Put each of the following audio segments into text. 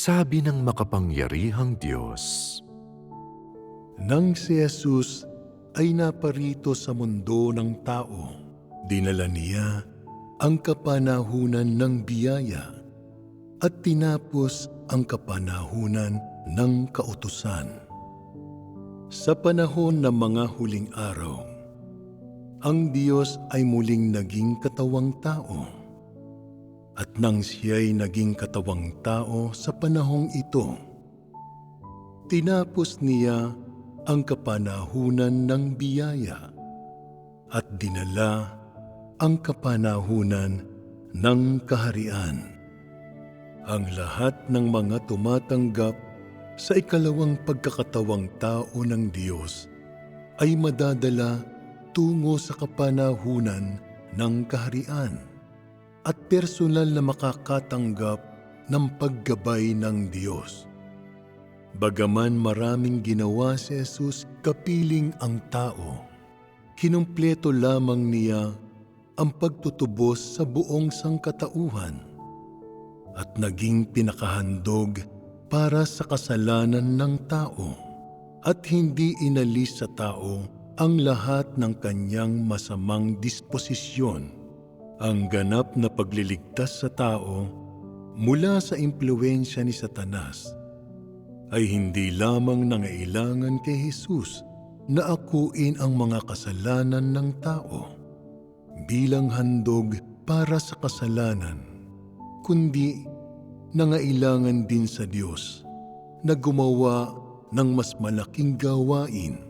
Sabi ng makapangyarihang Diyos, Nang si Jesus ay naparito sa mundo ng tao, dinala niya ang kapanahunan ng biyaya at tinapos ang kapanahunan ng kautusan. Sa panahon ng mga huling araw, ang Diyos ay muling naging katawang tao. At nang siya'y naging katawang tao sa panahong ito, tinapos niya ang kapanahunan ng biyaya at dinala ang kapanahunan ng kaharian. Ang lahat ng mga tumatanggap sa ikalawang pagkakatawang tao ng Diyos ay madadala tungo sa kapanahunan ng kaharian at personal na makakatanggap ng paggabay ng Diyos. Bagaman maraming ginawa si Jesus kapiling ang tao, kinumpleto lamang niya ang pagtutubos sa buong sangkatauhan at naging pinakahandog para sa kasalanan ng tao at hindi inalis sa tao ang lahat ng kanyang masamang disposisyon. Ang ganap na pagliligtas sa tao mula sa impluwensya ni Satanas ay hindi lamang nangailangan kay Jesus na akuin ang mga kasalanan ng tao bilang handog para sa kasalanan, kundi nangailangan din sa Diyos na gumawa ng mas malaking gawain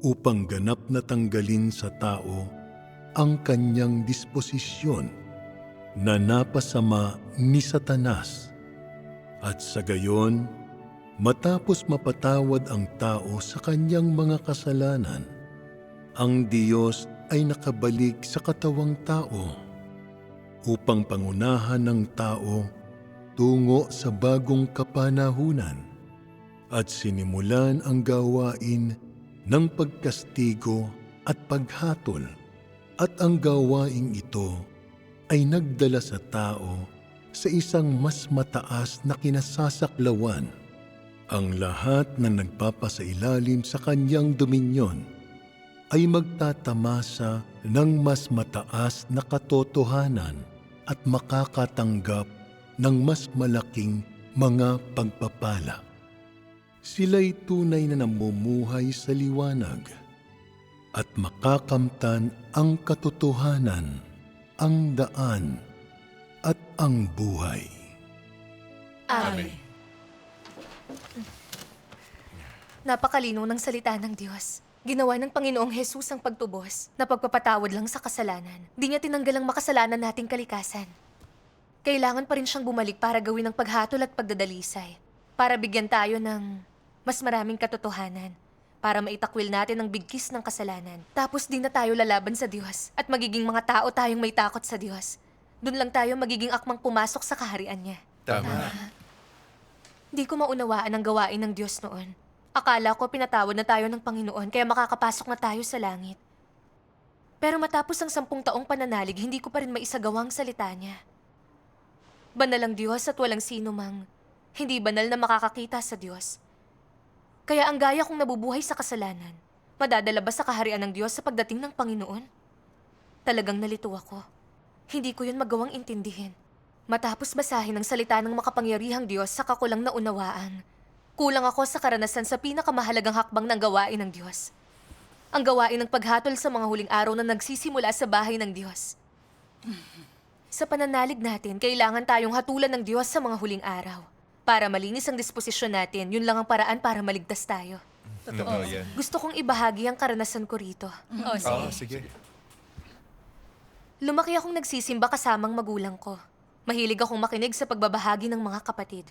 upang ganap na tanggalin sa tao ang kanyang disposisyon na napasama ni Satanas. At sa gayon, matapos mapatawad ang tao sa kanyang mga kasalanan, ang Diyos ay nakabalik sa katawang tao upang pangunahan ng tao tungo sa bagong kapanahunan at sinimulan ang gawain ng pagkastigo at paghatol. At ang gawaing ito ay nagdala sa tao sa isang mas mataas na kinasasaklawan. Ang lahat na nagpapasailalim sa kanyang dominyon ay magtatamasa ng mas mataas na katotohanan at makakatanggap ng mas malaking mga pagpapala. Sila'y tunay na namumuhay sa liwanag at makakamtan ang katotohanan, ang daan, at ang buhay. Amen. Napakalinaw ng salita ng Diyos. Ginawa ng Panginoong Jesus ang pagtubos na pagpapatawad lang sa kasalanan. Di niya tinanggal ang makasalanan nating kalikasan. Kailangan pa rin siyang bumalik para gawin ang paghatol at pagdadalisay. Para bigyan tayo ng mas maraming katotohanan. Para maitakwil natin ang bigkis ng kasalanan. Tapos di na tayo lalaban sa Diyos at magiging mga tao tayong may takot sa Diyos. Doon lang tayo magiging akmang pumasok sa kaharian niya. Tama. Di ko maunawaan ang gawain ng Diyos noon. Akala ko pinatawad na tayo ng Panginoon kaya makakapasok na tayo sa langit. Pero matapos ang 10 taong pananalig, hindi ko pa rin maisagawa ang salita niya. Banal ang Diyos at walang sino mang hindi banal na makakakita sa Diyos. Kaya ang gaya kong nabubuhay sa kasalanan, madadala ba sa kaharian ng Diyos sa pagdating ng Panginoon? Talagang nalito ako. Hindi ko yun magawang intindihin. Matapos basahin ang salita ng makapangyarihang Diyos, saka ko lang naunawaan. Kulang ako sa karanasan sa pinakamahalagang hakbang ng gawain ng Diyos. Ang gawain ng paghatol sa mga huling araw na nagsisimula sa bahay ng Diyos. Sa pananalig natin, kailangan tayong hatulan ng Diyos sa mga huling araw. Para malinis ang disposisyon natin, yun lang ang paraan para maligtas tayo. Totoo yan. Gusto kong ibahagi ang karanasan ko rito. Sige. Lumaki akong nagsisimba kasamang magulang ko. Mahilig akong makinig sa pagbabahagi ng mga kapatid.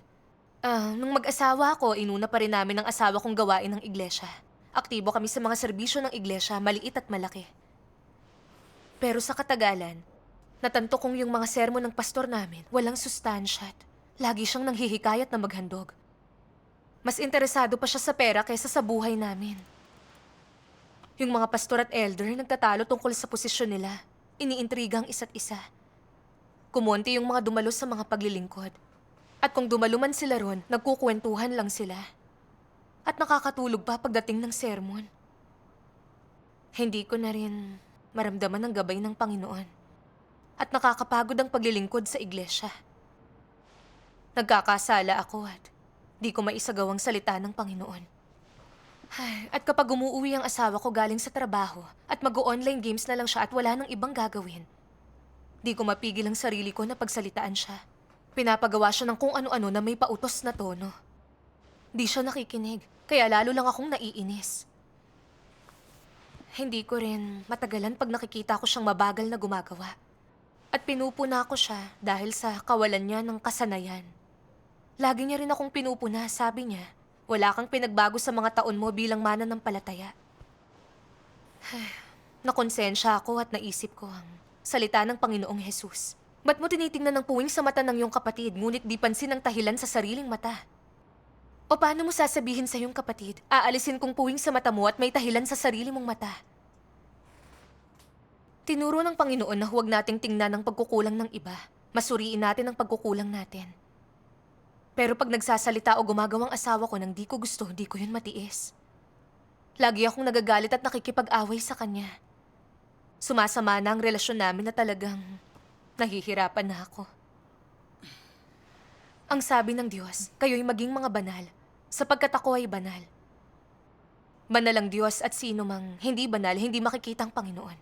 Nung mag-asawa ako, inuna pa rin namin ang asawa kong gawain ng iglesia. Aktibo kami sa mga serbisyo ng iglesia, maliit at malaki. Pero sa katagalan, natanto kong yung mga sermon ng pastor namin, walang sustansya. Lagi siyang nanghihikayat na maghandog. Mas interesado pa siya sa pera kaysa sa buhay namin. Yung mga pastor at elder nagtatalo tungkol sa posisyon nila. Iniintriga ang isa't isa. Kumonti yung mga dumalo sa mga paglilingkod. At kung dumaluman sila ron, nagkukwentuhan lang sila. At nakakatulog pa pagdating ng sermon. Hindi ko na rin maramdaman ang gabay ng Panginoon. At nakakapagod ang paglilingkod sa iglesia. Nagkakasala ako at di ko maisagawang salita ng Panginoon. At kapag umuwi ang asawa ko galing sa trabaho at mag-online games na lang siya at wala nang ibang gagawin, di ko mapigil ang sarili ko na pagsalitaan siya. Pinapagawa siya ng kung ano-ano na may pautos na tono. Di siya nakikinig, kaya lalo lang akong naiinis. Hindi ko rin matagalan pag nakikita ko siyang mabagal na gumagawa. At pinupuna ko siya dahil sa kawalan niya ng kasanayan. Lagi niya rin akong pinupuna, sabi niya, wala kang pinagbago sa mga taon mo bilang mananampalataya. Nakonsensya ako at naisip ko ang salita ng Panginoong Hesus. Ba't mo tinitingnan ng puwing sa mata ng iyong kapatid, ngunit di pansin ang tahilan sa sariling mata? O paano mo sasabihin sa iyong kapatid, aalisin kong puwing sa mata mo at may tahilan sa sarili mong mata? Tinuro ng Panginoon na huwag nating tingnan ang pagkukulang ng iba. Masuriin natin ang pagkukulang natin. Pero pag nagsasalita o gumagawang asawa ko nang di ko gusto, di ko yun matiis. Lagi akong nagagalit at nakikipag-away sa kanya. Sumasama na ang relasyon namin na talagang nahihirapan na ako. Ang sabi ng Diyos, kayo'y maging mga banal, sapagkat ako ay banal. Banal ang Diyos at sino mang hindi banal, hindi makikita ang Panginoon.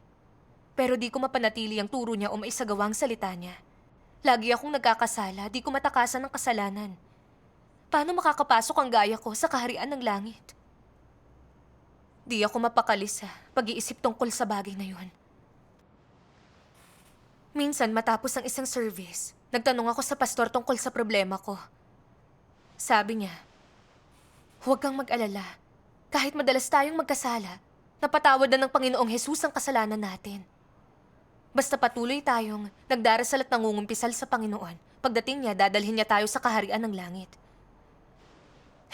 Pero di ko mapanatili ang turo niya o maisagawa ang salita niya. Lagi akong nagkakasala, di ko matakasan ng kasalanan. Paano makakapasok ang gaya ko sa kaharian ng langit? Di ako mapakali sa pag-iisip tungkol sa bagay na yun. Minsan matapos ang isang service, nagtanong ako sa pastor tungkol sa problema ko. Sabi niya, huwag kang mag-alala. Kahit madalas tayong magkasala, napatawad na ng Panginoong Hesus ang kasalanan natin. Basta patuloy tayong nagdarasal at nangungumpisal sa Panginoon, pagdating niya, dadalhin niya tayo sa kaharian ng langit.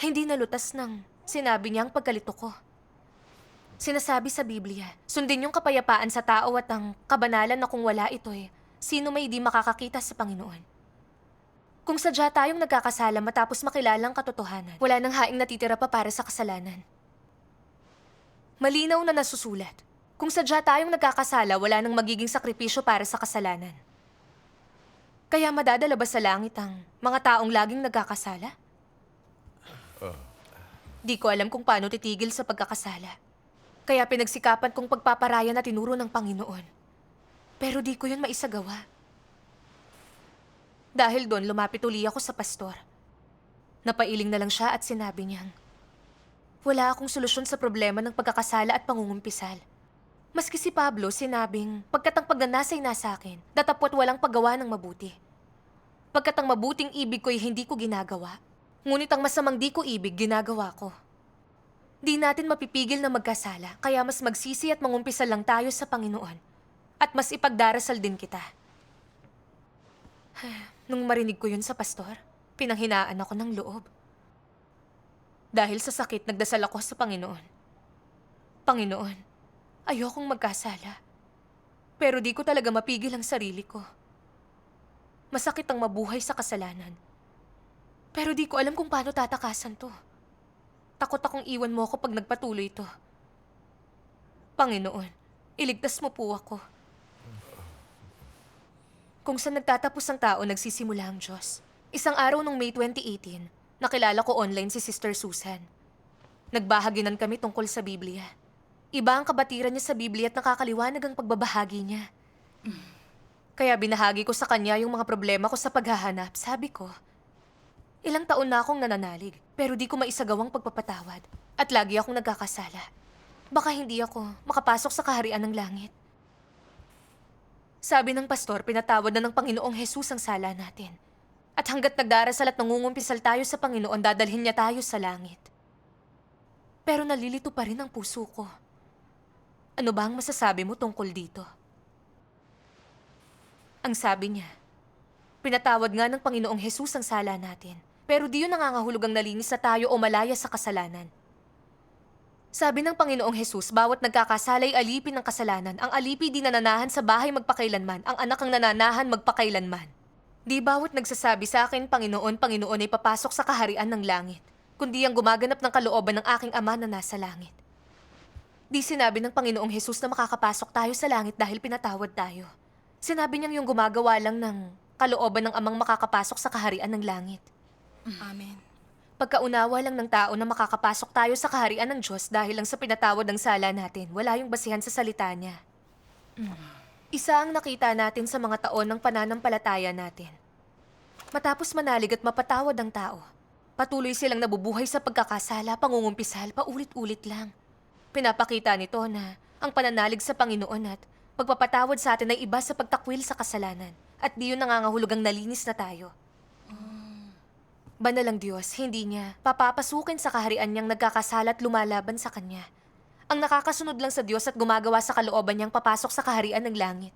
Hindi nalutas nang sinabi niya ang pagkalito ko. Sinasabi sa Biblia, sundin yung kapayapaan sa tao at ang kabanalan na kung wala ito'y, sino may di makakakita sa Panginoon. Kung sadya tayong nagkakasala matapos makilalang katotohanan, wala nang haing natitira pa para sa kasalanan. Malinaw na nasusulat. Kung sadya tayong nagkakasala, wala nang magiging sakripisyo para sa kasalanan. Kaya madadala ba sa langit ang mga taong laging nagkakasala? Di ko alam kung paano titigil sa pagkakasala. Kaya pinagsikapan kong pagpaparaya na tinuro ng Panginoon. Pero di ko yun maisagawa. Dahil doon, lumapit uli ako sa pastor. Napailing na lang siya at sinabi niyang, wala akong solusyon sa problema ng pagkakasala at pangungumpisal. Maski si Pablo sinabing, pagkat ang pagnanasa'y nasa akin, datapwat walang paggawa ng mabuti. Pagkat ang mabuting ibig ko'y hindi ko ginagawa, ngunit ang masamang di ko ibig, ginagawa ko. Di natin mapipigil na magkasala, kaya mas magsisi at mangumpisal lang tayo sa Panginoon. At mas ipagdarasal din kita. Nung marinig ko yun sa pastor, pinanghinaan ako ng loob. Dahil sa sakit, nagdasal ako sa Panginoon. Panginoon, ayokong magkasala. Pero di ko talaga mapigil ang sarili ko. Masakit ang mabuhay sa kasalanan. Pero di ko alam kung paano tatakasan to. Takot akong iwan mo ako pag nagpatuloy to. Panginoon, iligtas mo po ako. Kung saan nagtatapos ang tao, nagsisimula ang Diyos. Isang araw noong May 2018, nakilala ko online si Sister Susan. Nagbahaginan kami tungkol sa Biblia. Iba ang kabatiran niya sa Biblia at nakakaliwanag ang pagbabahagi niya. Kaya binahagi ko sa kanya yung mga problema ko sa paghahanap. Sabi ko, ilang taon na akong nananalig, pero di ko maisagawang pagpapatawad. At lagi akong nagkakasala. Baka hindi ako makapasok sa kaharian ng langit. Sabi ng pastor, pinatawad na ng Panginoong Hesus ang sala natin. At hanggat nagdarasal at nangungumpisal tayo sa Panginoon, dadalhin niya tayo sa langit. Pero nalilito pa rin ang puso ko. Ano ba ang masasabi mo tungkol dito? Ang sabi niya, pinatawad nga ng Panginoong Hesus ang sala natin, pero di yun nangangahulugang nalinis na tayo o malaya sa kasalanan. Sabi ng Panginoong Hesus, bawat nagkakasala'y alipin ng kasalanan. Ang alipi di nananahan sa bahay magpakailanman, ang anak ang nananahan magpakailanman. Di bawat nagsasabi sa akin, Panginoon, Panginoon ay papasok sa kaharian ng langit, kundi ang gumaganap ng kalooban ng aking Ama na nasa langit. Di sinabi ng Panginoong Hesus na makakapasok tayo sa langit dahil pinatawad tayo. Sinabi niyang yung gumagawa lang ng kalooban ng Amang makakapasok sa kaharian ng langit. Amen. Pagkaunawa lang ng tao na makakapasok tayo sa kaharian ng Diyos dahil lang sa pinatawad ng sala natin, wala yung basihan sa salita niya. Isa ang nakita natin sa mga taon ng pananampalataya natin. Matapos manalig at mapatawad ang tao, patuloy silang nabubuhay sa pagkakasala, pangungumpisal, paulit-ulit lang. Pinapakita nito na ang pananalig sa Panginoon at pagpapatawad sa atin ay iba sa pagtakwil sa kasalanan at di yun nangangahulugang nalinis na tayo. Banal ang Diyos, hindi niya papapasukin sa kaharian niyang nagkakasala at lumalaban sa Kanya. Ang nakakasunod lang sa Diyos at gumagawa sa kalooban niyang papasok sa kaharian ng langit.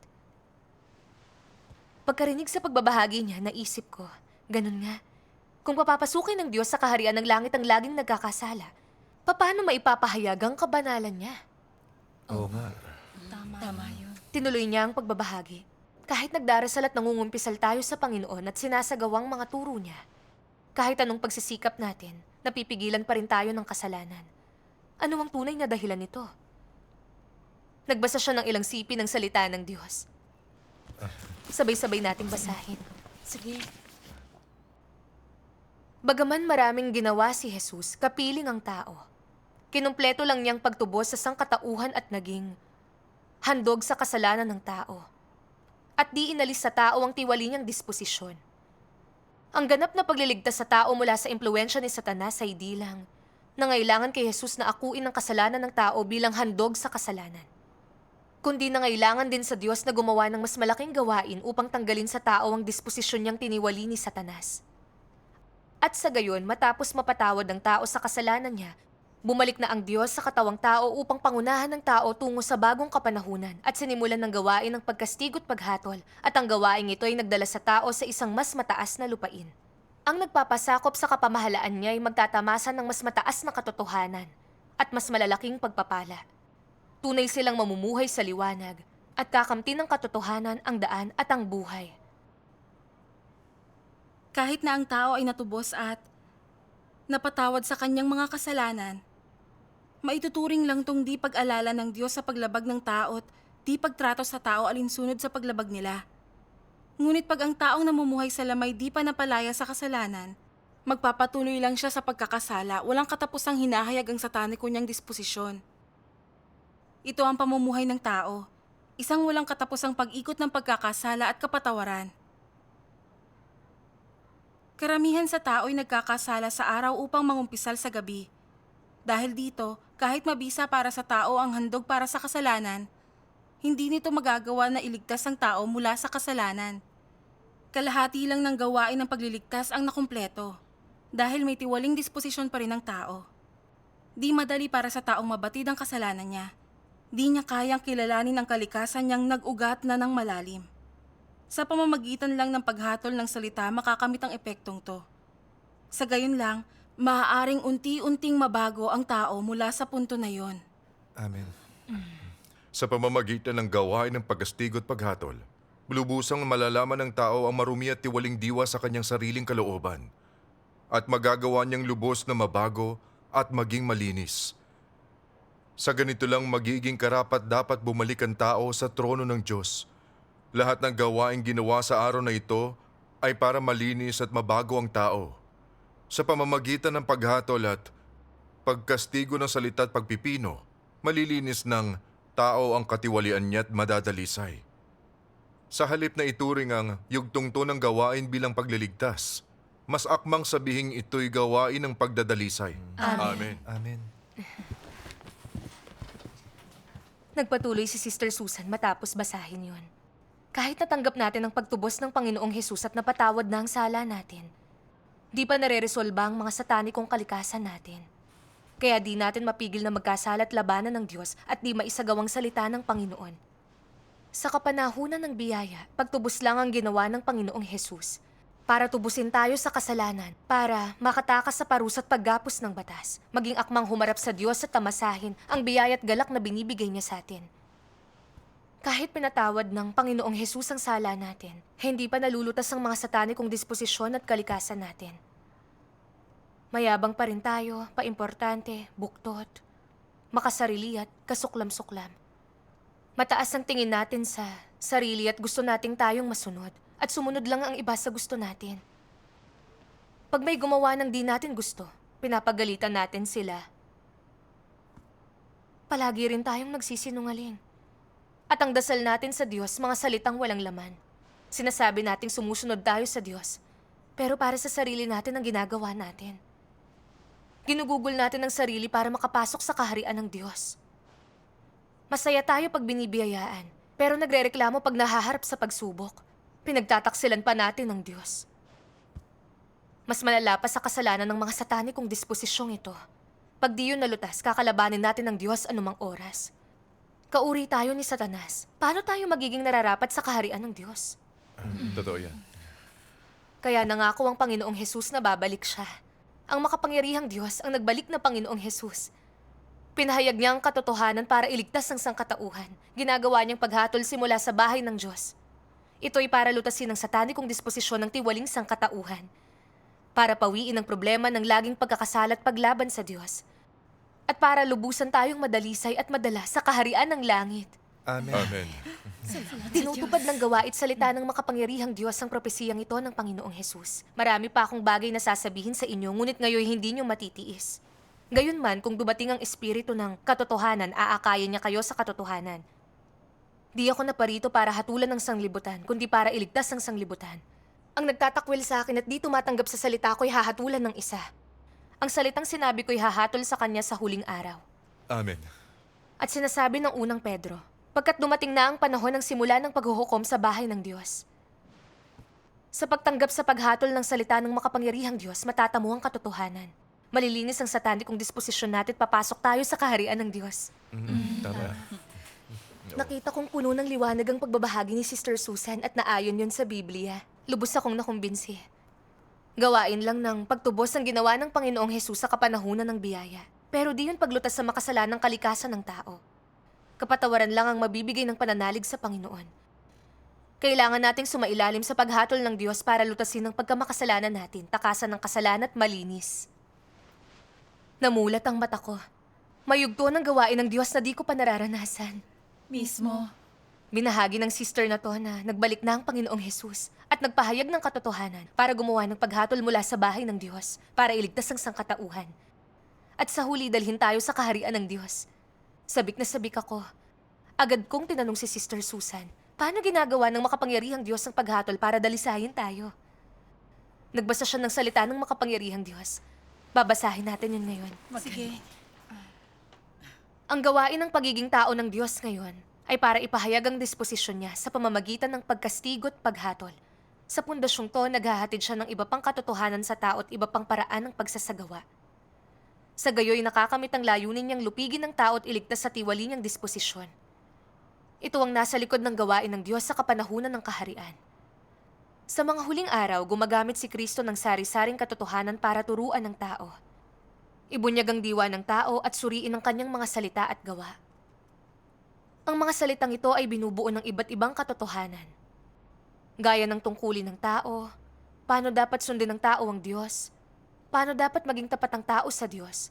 Pagkarinig sa pagbabahagi niya, naisip ko, ganun nga. Kung papapasukin ng Diyos sa kaharian ng langit ang laging nagkakasala, paano maipapahayag ang kabanalan niya? Oo nga. Tama yun. Tinuloy niya ang pagbabahagi. Kahit nagdarasal at nangungumpisal tayo sa Panginoon at sinasagawang mga turo niya, kahit anong pagsisikap natin, napipigilan pa rin tayo ng kasalanan. Ano ang tunay na dahilan nito? Nagbasa siya ng ilang sipi ng salita ng Diyos. Sabay-sabay nating basahin. Sige. Bagaman maraming ginawa si Jesus, kapiling ang tao. Kinumpleto lang niyang pagtubos sa sangkatauhan at naging handog sa kasalanan ng tao. At di inalis sa tao ang tiwali niyang disposisyon. Ang ganap na pagliligtas sa tao mula sa impluensya ni Satanas ay di lang nangailangan kay Jesus na akuin ang kasalanan ng tao bilang handog sa kasalanan, kundi nangailangan din sa Diyos na gumawa ng mas malaking gawain upang tanggalin sa tao ang disposisyon niyang tiniwali ni Satanas. At sa gayon, matapos mapatawad ang tao sa kasalanan niya, bumalik na ang Diyos sa katawang tao upang pangunahan ng tao tungo sa bagong kapanahunan at sinimulan ng gawain ng pagkastigo at paghatol, at ang gawaing ito ay nagdala sa tao sa isang mas mataas na lupain. Ang nagpapasakop sa kapamahalaan niya ay magtatamasan ng mas mataas na katotohanan at mas malalaking pagpapala. Tunay silang mamumuhay sa liwanag at kakamti ng katotohanan ang daan at ang buhay. Kahit na ang tao ay natubos at napatawad sa kanyang mga kasalanan, maituturing lang tong di pag-alala ng Diyos sa paglabag ng tao at di pagtrato sa tao alinsunod sa paglabag nila. Ngunit pag ang taong namumuhay sa lamay di pa napalaya sa kasalanan, magpapatuloy lang siya sa pagkakasala, walang katapusang hinahayag ang sataniko niyang disposisyon. Ito ang pamumuhay ng tao, isang walang katapusang pag-ikot ng pagkakasala at kapatawaran. Karamihan sa tao ay nagkakasala sa araw upang mangumpisal sa gabi. Dahil dito, kahit mabisa para sa tao ang handog para sa kasalanan, hindi nito magagawa na iligtas ang tao mula sa kasalanan. Kalahati lang ng gawain ng pagliligtas ang nakumpleto, dahil may tiwaling disposisyon pa rin ng tao. Di madali para sa taong mabatid ang kasalanan niya. Di niya kayang kilalanin ang kalikasan niyang nag-ugat na ng malalim. Sa pamamagitan lang ng paghatol ng salita makakamit ang epektong to. Sa gayon lang, maaaring unti-unting mabago ang tao mula sa punto na yon. Amen. Sa pamamagitan ng gawain ng pagkastigo at paghatol, lubusang malalaman ng tao ang marumi at tiwaling diwa sa kanyang sariling kalooban at magagawa niyang lubos na mabago at maging malinis. Sa ganito lang magiging karapat dapat bumalik ang tao sa trono ng Diyos. Lahat ng gawaing ginawa sa araw na ito ay para malinis at mabago ang tao. Sa pamamagitan ng paghatol at pagkastigo ng salita at pagpipino, malilinis ng tao ang katiwalian niya at madadalisay. Sa halip na ituring ang yugtong to ng gawain bilang pagliligtas, mas akmang sabihing ito'y gawain ng pagdadalisay. Amen. Amen. Nagpatuloy si Sister Susan matapos basahin yon. Kahit natanggap natin ang pagtubos ng Panginoong Hesus at napatawad na ang sala natin, di pa nare-resolba ang mga satanikong kalikasan natin. Kaya di natin mapigil na magkasala at labanan ng Diyos at di maisagawang salita ng Panginoon. Sa kapanahunan ng biyaya, pagtubos lang ang ginawa ng Panginoong Hesus para tubusin tayo sa kasalanan, para makatakas sa parusa at paggapos ng batas, maging akmang humarap sa Diyos at tamasahin ang biyaya at galak na binibigay niya sa atin. Kahit Kahit pinatawad ng Panginoong Hesus ang sala natin, hindi pa nalulutas ang mga satanikong disposisyon at kalikasan natin. Mayabang pa rin tayo, paimportante, buktot, makasarili at kasuklam-suklam. Mataas ang tingin natin sa sarili at gusto nating tayong masunod at sumunod lang ang iba sa gusto natin. Pag may gumawa ng di natin gusto, pinapagalitan natin sila. Palagi rin tayong nagsisinungaling. At ang dasal natin sa Diyos, mga salitang walang laman. Sinasabi nating sumusunod tayo sa Diyos, pero para sa sarili natin ang ginagawa natin. Ginugugol natin ang sarili para makapasok sa kaharian ng Diyos. Masaya tayo pag binibiyayaan, pero nagrereklamo pag nahaharap sa pagsubok. Pinagtataksilan pa natin ng Diyos. Mas malala pa sa kasalanan ng mga satanikong disposisyong ito. Pag di yun nalutas, kakalabanin natin ng Diyos anumang oras. Kauri tayo ni Satanas. Paano tayo magiging nararapat sa kaharian ng Diyos? Totoo yan. Kaya nangako ang Panginoong Hesus na babalik siya. Ang makapangyarihang Diyos ang nagbalik na Panginoong Hesus. Pinahayag niya ang katotohanan para iligtas ang sangkatauhan. Ginagawa niyang paghatol simula sa bahay ng Diyos. Ito'y para lutasin ang satanikong disposisyon ng tiwaling sangkatauhan. Para pawiin ang problema ng laging pagkakasala at paglaban sa Diyos. At para lubusan tayong madalisay at madala sa kaharian ng langit. Amen. Amen. Tinutupad ng gawain salita ng makapangyarihang Diyos ang propesiyang ito ng Panginoong Hesus. Marami pa akong bagay na sasabihin sa inyo, ngunit ngayon hindi niyo matitiis. Gayunman, kung dumating ang espiritu ng katotohanan, aakayin niya kayo sa katotohanan. Di ako naparito para hatulan ng sanglibutan, kundi para iligtas ang sanglibutan. Ang nagtatakwil sa akin at di tumatanggap sa salita ko'y hahatulan ng isa. Ang salitang sinabi ko'y hahatol sa kanya sa huling araw. Amen. At sinasabi ng unang Pedro, pagkat dumating na ang panahon ng simula ng paghuhukom sa bahay ng Diyos. Sa pagtanggap sa paghatol ng salita ng makapangyarihang Diyos, matatamo ang katotohanan. Malilinis ang satanikong disposisyon natin at papasok tayo sa kaharian ng Diyos. Tama. Nakita kong puno ng liwanag ang pagbabahagi ni Sister Susan at naayon yun sa Biblia. Lubos akong nakumbinsi. Gawain lang ng pagtubos ang ginawa ng Panginoong Hesus sa kapanahunan ng biyaya. Pero di yun paglutas sa makasalanang kalikasan ng tao. Kapatawaran lang ang mabibigay ng pananalig sa Panginoon. Kailangan nating sumailalim sa paghatol ng Diyos para lutasin ang pagkamakasalanan natin, takasan ng kasalan at malinis. Namulat ang mata ko. Mayugto ng gawain ng Diyos na di ko pa nararanasan. Mismo. Binahagi ng sister na to na nagbalik na ang Panginoong Hesus at nagpahayag ng katotohanan para gumawa ng paghatol mula sa bahay ng Diyos para iligtas ang sangkatauhan. At sa huli dalhin tayo sa kaharian ng Diyos. Sabik na sabik ako. Agad kong tinanong si Sister Susan, paano ginagawa ng makapangyarihang Diyos ang paghatol para dalisayin tayo? Nagbasa siya ng salita ng makapangyarihang Diyos. Babasahin natin yun ngayon. Sige. Ang gawain ng pagiging tao ng Diyos ngayon ay para ipahayag ang disposisyon niya sa pamamagitan ng pagkastigo at paghatol. Sa pundasyong to, naghahatid siya ng iba pang katotohanan sa tao at iba pang paraan ng pagsasagawa. Sa gayoy nakakamit ang layunin niyang lupigin ng tao at iligtas sa tiwali niyang disposisyon. Ito ang nasa likod ng gawain ng Diyos sa kapanahunan ng kaharian. Sa mga huling araw, gumagamit si Kristo ng sari-saring katotohanan para turuan ng tao. Ibunyag ang diwa ng tao at suriin ang kanyang mga salita at gawa. Ang mga salitang ito ay binubuo ng iba't ibang katotohanan. Gaya ng tungkulin ng tao, paano dapat sundin ng tao ang Diyos, paano dapat maging tapat ang tao sa Diyos,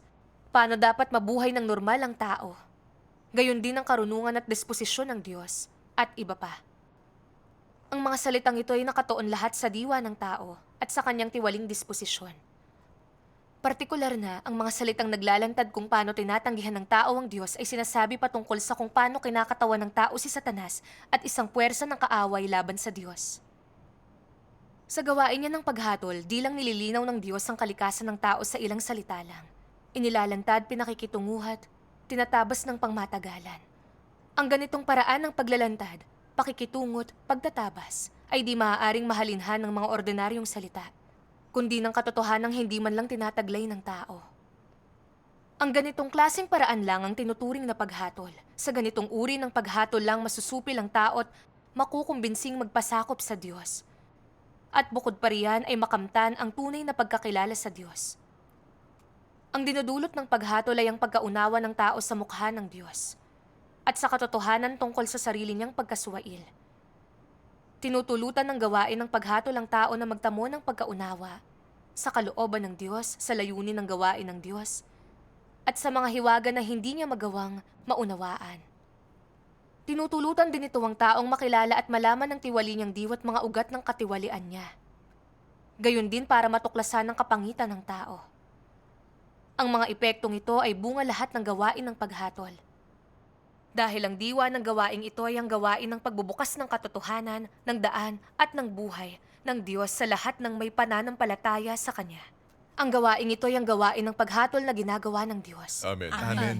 paano dapat mabuhay ng normal ang tao, gayon din ang karunungan at disposisyon ng Diyos, at iba pa. Ang mga salitang ito ay nakatuon lahat sa diwa ng tao at sa kanyang tiwaling disposisyon. Partikular na, ang mga salitang naglalantad kung paano tinatanggihan ng tao ang Diyos ay sinasabi patungkol sa kung paano kinakatawan ng tao si Satanas at isang puwersa ng kaaway laban sa Diyos. Sa gawain niya ng paghatol, di lang nililinaw ng Diyos ang kalikasan ng tao sa ilang salita lang. Inilalantad, pinakikitunguhat, tinatabas ng pangmatagalan. Ang ganitong paraan ng paglalantad, pakikitungot, pagtatabas, ay di maaaring mahalinhan ng mga ordinaryong salita, kundi ng katotohanang hindi man lang tinataglay ng tao. Ang ganitong klaseng paraan lang ang tinuturing na paghatol. Sa ganitong uri ng paghatol lang masusupil ang tao at makukumbinsing magpasakop sa Diyos. At bukod pa riyan ay makamtan ang tunay na pagkakilala sa Diyos. Ang dinudulot ng paghatol ay ang pagkaunawa ng tao sa mukha ng Diyos. at sa katotohanan tungkol sa sarili niyang pagkasuwail. Tinutulutan ng gawain ng paghatol ang tao na magtamo ng pagkaunawa sa kalooban ng Diyos, sa layunin ng gawain ng Diyos, at sa mga hiwaga na hindi niya magawang maunawaan. Tinutulutan din ito ang taong makilala at malaman ng tiwali niyang diwat mga ugat ng katiwalian niya. Gayon din para matuklasan ang kapangitan ng tao. Ang mga epektong ito ay bunga lahat ng gawain ng paghatol. Dahil ang diwa ng gawaing ito ay ang gawain ng pagbubukas ng katotohanan, ng daan at ng buhay ng Diyos sa lahat ng may pananampalataya sa Kanya. Ang gawaing ito ay ang gawain ng paghatol na ginagawa ng Diyos. Amen. Amen.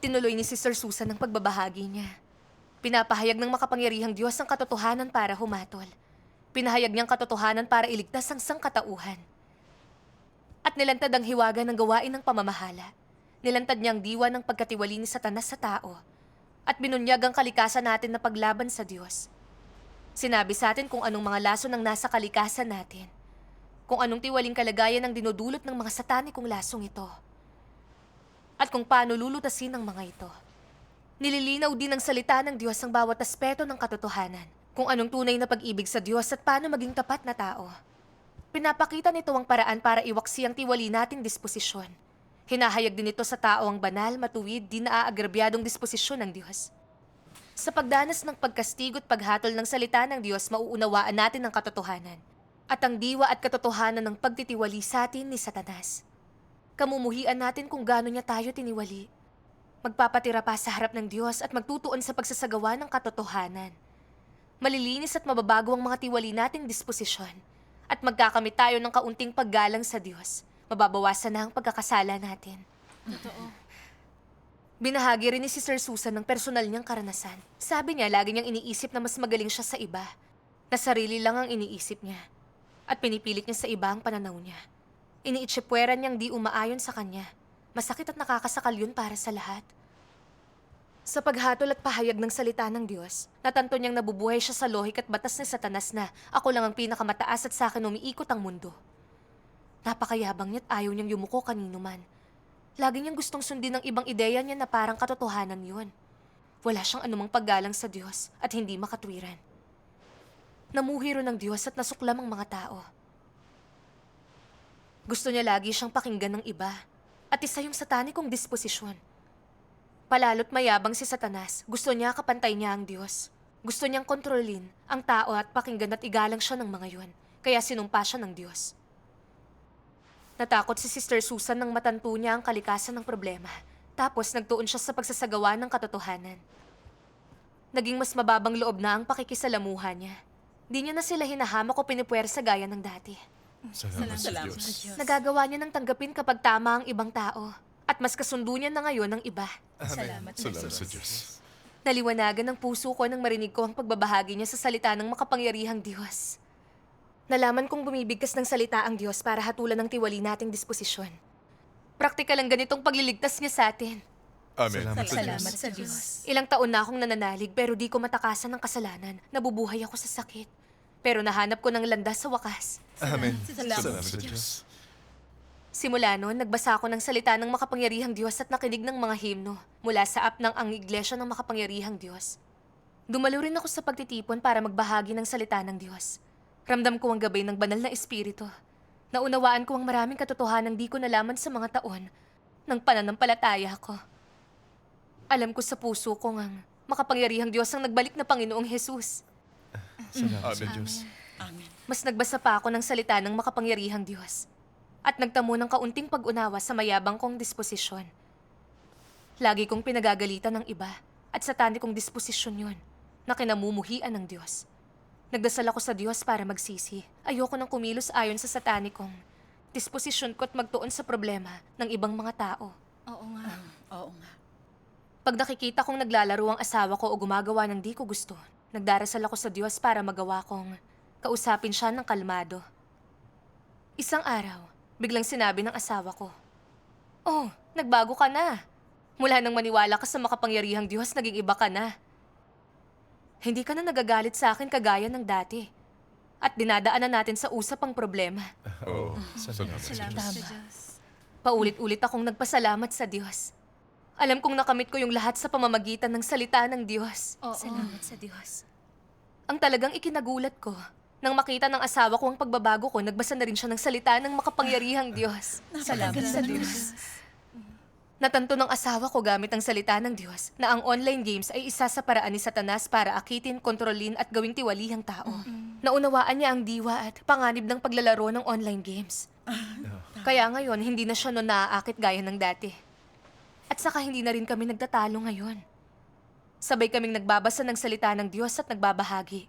Tinuloy ni Sister Susan ang pagbabahagi niya. Pinapahayag ng makapangyarihang Diyos ang katotohanan para humatol. Pinahayag niyang katotohanan para iligtas ang sangkatauhan. At nilantad ang hiwaga ng gawain ng pamamahala. Nilantad niya ang diwa ng pagkatiwali ni Satanas sa tao at binunyag ang kalikasan natin na paglaban sa Diyos. Sinabi sa atin kung anong mga laso ng nasa kalikasan natin, kung anong tiwaling kalagayan ang dinudulot ng mga satanikong lasong ito, at kung paano lulutasin ang mga ito. Nililinaw din ng salita ng Diyos ang bawat aspeto ng katotohanan, kung anong tunay na pag-ibig sa Diyos at paano maging tapat na tao. Pinapakita nito ang paraan para iwaksi ang tiwali nating disposisyon. Hinahayag din ito sa tao ang banal, matuwid, di naaagrabyadong disposisyon ng Diyos. Sa pagdanas ng pagkastigo at paghatol ng salita ng Diyos, mauunawaan natin ang katotohanan at ang diwa at katotohanan ng pagtitiwali sa atin ni Satanas. Kamumuhian natin kung gaano niya tayo tiniwali. Magpapatira pa sa harap ng Diyos at magtutuon sa pagsasagawa ng katotohanan. Malilinis at mababago ang mga tiwali nating disposisyon at magkakamit tayo ng kaunting paggalang sa Diyos. Mababawasan na ang pagkakasala natin. Totoo. Binahagi rin ni Sister Susan ng personal niyang karanasan. Sabi niya, lagi niyang iniisip na mas magaling siya sa iba. Na sarili lang ang iniisip niya. At pinipilit niya sa iba ang pananaw niya. Iniitsipweran niyang di umaayon sa kanya. Masakit at nakakasakal yun para sa lahat. Sa paghatol at pahayag ng salita ng Diyos, natanto niyang nabubuhay siya sa lohik at batas ni Satanas na ako lang ang pinakamataas at sa akin umiikot ang mundo. Napakayabang niya't ayaw niyang yumuko kanino man. Lagi niyang gustong sundin ang ibang ideya niya na parang katotohanan yun. Wala siyang anumang paggalang sa Diyos at hindi makatwiran. Namuhiro ng Diyos at nasuklam ang mga tao. Gusto niya lagi siyang pakinggan ng iba at isa yung satanikong disposisyon. Palalo't mayabang si Satanas, gusto niya kapantay niya ang Diyos. Gusto niyang kontrolin ang tao at pakinggan at igalang siya ng mga yun, kaya sinumpa siya ng Diyos. Natakot si Sister Susan nang matanto niya ang kalikasan ng problema. Tapos nagtuon siya sa pagsasagawa ng katotohanan. Naging mas mababang loob na ang pakikisalamuha niya. Di niya na sila hinahamak o pinipuwersa gaya ng dati. Salamat sa Diyos. Nagagawa niya ng tanggapin kapag tama ang ibang tao. At mas kasundo niya na ngayon ng iba. Salamat sa Diyos. Naliwanagan ng puso ko nang marinig ko ang pagbabahagi niya sa salita ng makapangyarihang Diyos. Nalaman kong bumibigkas ng salita ang Diyos para hatulan ng tiwali nating disposisyon. Praktikal ang ganitong pagliligtas niya sa atin. Amen. Salamat sa Diyos. Ilang taon na akong nananalig pero di ko matakasan ng kasalanan. Nabubuhay ako sa sakit. Pero nahanap ko ng landas sa wakas. Amen. Salamat sa Diyos. Simula noon, nagbasa ako ng salita ng makapangyarihang Diyos at nakinig ng mga himno mula sa app ng Ang Iglesia ng Makapangyarihang Diyos. Dumalo rin ako sa pagtitipon para magbahagi ng salita ng Diyos. Ramdam ko ang gabay ng banal na espiritu. Naunawaan ko ang maraming katotohanan di ko nalaman sa mga taon ng pananampalataya ko. Alam ko sa puso ko ang makapangyarihang Diyos ang nagbalik na Panginoong Jesus. Salamat sa Diyos. Amen. Mas nagbasa pa ako ng salita ng makapangyarihang Diyos at nagtamo ng kaunting pag-unawa sa mayabang kong disposisyon. Lagi kong pinagagalitan ng iba at satanikong disposisyon yun na kinamumuhian ng Diyos. Nagdasal ako sa Diyos para magsisi. Ayoko nang kumilos ayon sa satanikong disposisyon ko at magtuon sa problema ng ibang mga tao. Oo nga. Oo nga. Pag nakikita kong naglalaro ang asawa ko o gumagawa ng di ko gusto, nagdarasal ako sa Diyos para magawa kong kausapin siya ng kalmado. Isang araw, biglang sinabi ng asawa ko, "Oh, nagbago ka na. Mula nang maniwala ka sa makapangyarihang Diyos, naging iba ka na. Hindi ka na nagagalit sa akin kagaya ng dati. At dinadaanan natin sa usap ang problema." Oo. Salamat sa Salamat Diyos. sa Diyos. Paulit-ulit akong nagpasalamat sa Diyos. Alam kong nakamit ko yung lahat sa pamamagitan ng salita ng Diyos. Oo. Salamat sa Diyos. Ang talagang ikinagulat ko, nang makita ng asawa ko ang pagbabago ko, nagbasa na rin siya ng salita ng makapangyarihang Diyos. Salamat sa Diyos. Natanto ng asawa ko gamit ang salita ng Diyos na ang online games ay isa sa paraan ni Satanas para akitin, kontrolin at gawing tiwali ang tao. Naunawaan niya ang diwa at panganib ng paglalaro ng online games. Kaya ngayon, hindi na siya noon naaakit gaya ng dati. At saka hindi na rin kami nagtatalo ngayon. Sabay kaming nagbabasa ng salita ng Diyos at nagbabahagi.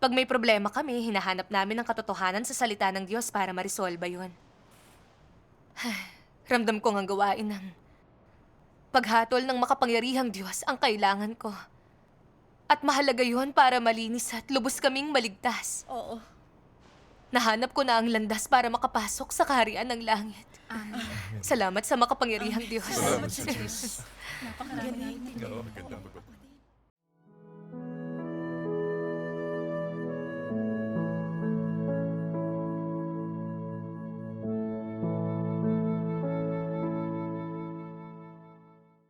Pag may problema kami, hinahanap namin ang katotohanan sa salita ng Diyos para marisolba yun. Ramdam ko ang gawain ng paghatol ng makapangyarihang Diyos ang kailangan ko. At mahalaga yun para malinis at lubos kaming maligtas. Oo. Nahanap ko na ang landas para makapasok sa kaharian ng langit. Salamat sa makapangyarihang Diyos. Salamat sa Diyos. Oo, maganda.